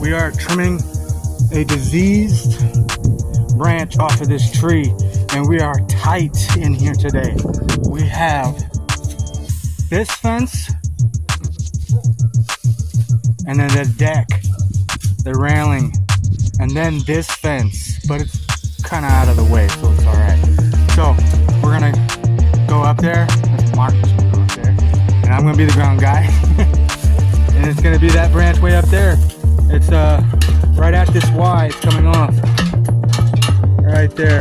We are trimming a diseased branch off of this tree, and we are tight in here today. We have this fence, and then the deck, the railing, and then this fence, but it's kind of out of the way, so it's all right. So we're gonna go up there. That's Mark's gonna go up there, and I'm gonna be the ground guy. And it's gonna be that branch way up there. It's right at this Y. It's coming off right there.